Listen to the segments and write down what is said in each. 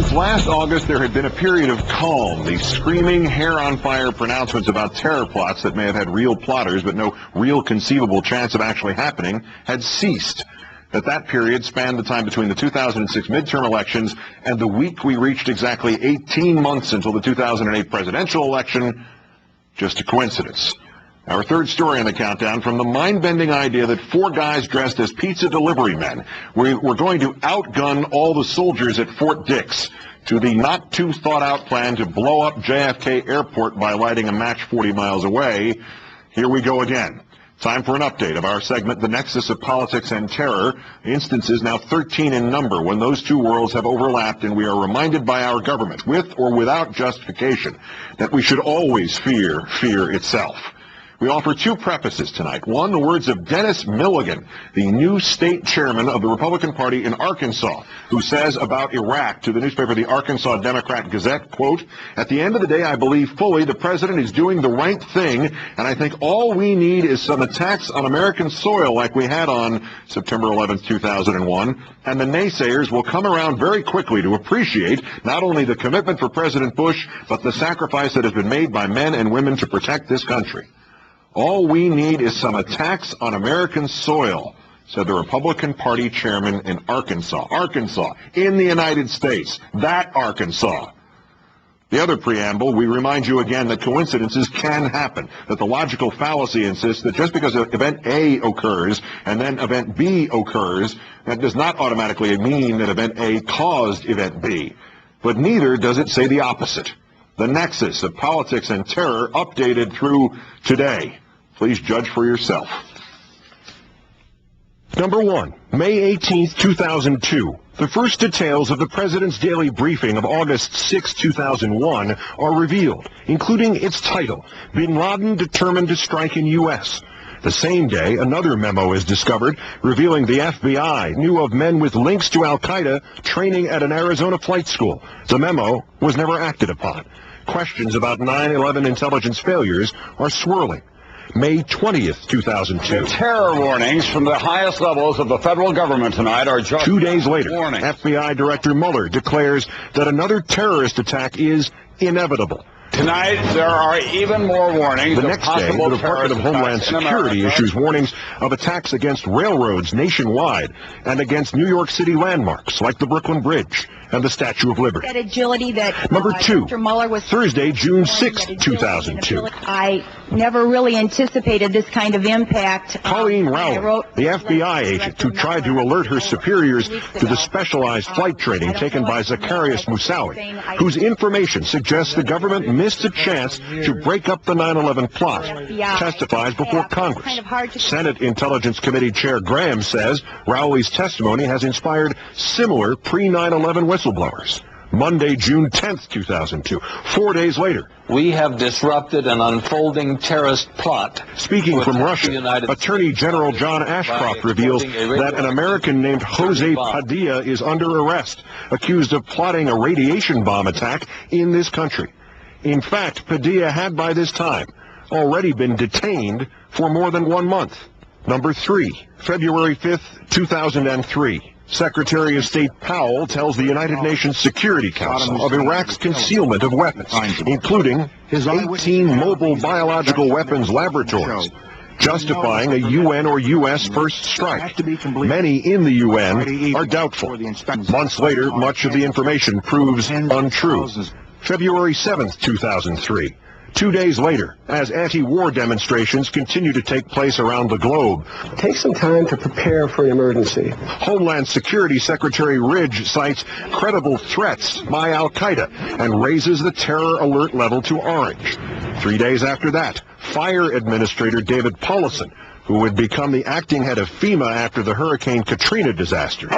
Since last August, there had been a period of calm. The screaming, hair-on-fire pronouncements about terror plots that may have had real plotters but no real conceivable chance of actually happening had ceased. That period spanned the time between the 2006 midterm elections and the week we reached exactly 18 months until the 2008 presidential election. Just a coincidence. Our third story on the countdown, from the mind-bending idea that four guys dressed as pizza delivery men were going to outgun all the soldiers at Fort Dix, to the not-too-thought-out plan to blow up JFK Airport by lighting a match 40 miles away. Here we go again. Time for an update of our segment, The Nexus of Politics and Terror. Instances now 13 in number when those two worlds have overlapped, and we are reminded by our government, with or without justification, that we should always fear fear itself. We offer two prefaces tonight. One, the words of Dennis Milligan, the new state chairman of the Republican Party in Arkansas, who says about Iraq to the newspaper The Arkansas Democrat-Gazette, quote, "At the end of the day, I believe fully the president is doing the right thing, and I think all we need is some attacks on American soil like we had on September 11th, 2001, and the naysayers will come around very quickly to appreciate not only the commitment for President Bush, but the sacrifice that has been made by men and women to protect this country. All we need is some attacks on American soil," said the Republican Party chairman in Arkansas. Arkansas, in the United States. That Arkansas. The other preamble, we remind you again that coincidences can happen, that the logical fallacy insists that just because event A occurs and then event B occurs, that does not automatically mean that event A caused event B. But neither does it say the opposite. The Nexus of Politics and Terror, updated through today. Please judge for yourself. Number 1, May 18th, 2002. The first details of the President's daily briefing of August 6, 2001 are revealed, including its title, Bin Laden Determined to Strike in U.S. The same day, another memo is discovered revealing the FBI knew of men with links to al-Qaeda training at an Arizona flight school. The memo was never acted upon. Questions about 9/11 intelligence failures are swirling. May 20th, 2002. Terror warnings from the highest levels of the federal government tonight are just 2 days later. Warning. FBI Director Mueller declares that another terrorist attack is inevitable. Tonight, there are even more warnings. The next day, the Department of Homeland Security issues warnings of attacks against railroads nationwide and against New York City landmarks like the Brooklyn Bridge and the Statue of Liberty. That agility that Number 2, Dr. Mueller was Thursday, June 6, 2002. I never really anticipated this kind of impact. Colleen Rowley, the FBI agent who tried to alert her superiors to the specialized flight training taken by Zacarias Moussaoui, whose information suggests the government missed a chance to break up the 9/11 plot, testifies before Congress. Senate Intelligence Committee Chair Graham says Rowley's testimony has inspired similar pre-9/11 whistleblowers. Monday, June 10th, 2002. 4 days later. We have disrupted an unfolding terrorist plot. Speaking from Russia, Attorney General John Ashcroft reveals that an American named Jose Padilla is under arrest, accused of plotting a radiation bomb attack in this country. In fact, Padilla had by this time already been detained for more than 1 month. Number 3, February 5th, 2003. Secretary of State Powell tells the United Nations Security Council of Iraq's concealment of weapons, including his 18 mobile biological weapons laboratories, justifying a UN or U.S. first strike. Many in the UN are doubtful. Months later, much of the information proves untrue. February 7th, 2003. 2 days later, as anti-war demonstrations continue to take place around the globe. Take some time to prepare for an emergency. Homeland Security Secretary Ridge cites credible threats by al-Qaeda and raises the terror alert level to orange. 3 days after that, Fire Administrator David Paulison, who would become the acting head of FEMA after the Hurricane Katrina disaster,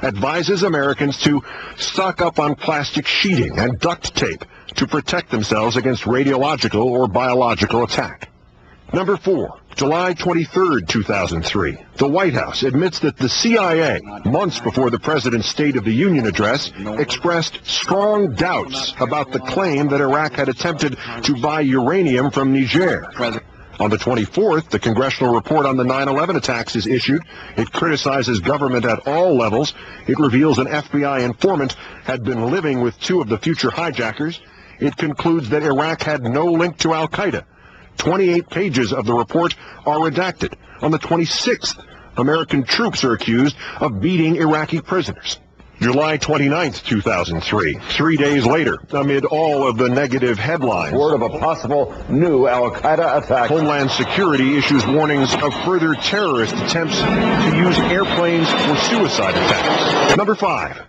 advises Americans to stock up on plastic sheeting and duct tape to protect themselves against radiological or biological attack. Number 4, July 23rd, 2003. The White House admits that the CIA, months before the President's State of the Union address, expressed strong doubts about the claim that Iraq had attempted to buy uranium from Niger. On the 24th, the congressional report on the 9/11 attacks is issued. It criticizes government at all levels. It reveals an FBI informant had been living with two of the future hijackers. It concludes that Iraq had no link to Al-Qaeda. 28 pages of the report are redacted. On the 26th, American troops are accused of beating Iraqi prisoners. July 29th, 2003, 3 days later, amid all of the negative headlines, Word of a possible new Al-Qaeda attack. Homeland Security issues warnings of further terrorist attempts to use airplanes for suicide attacks. Number 5.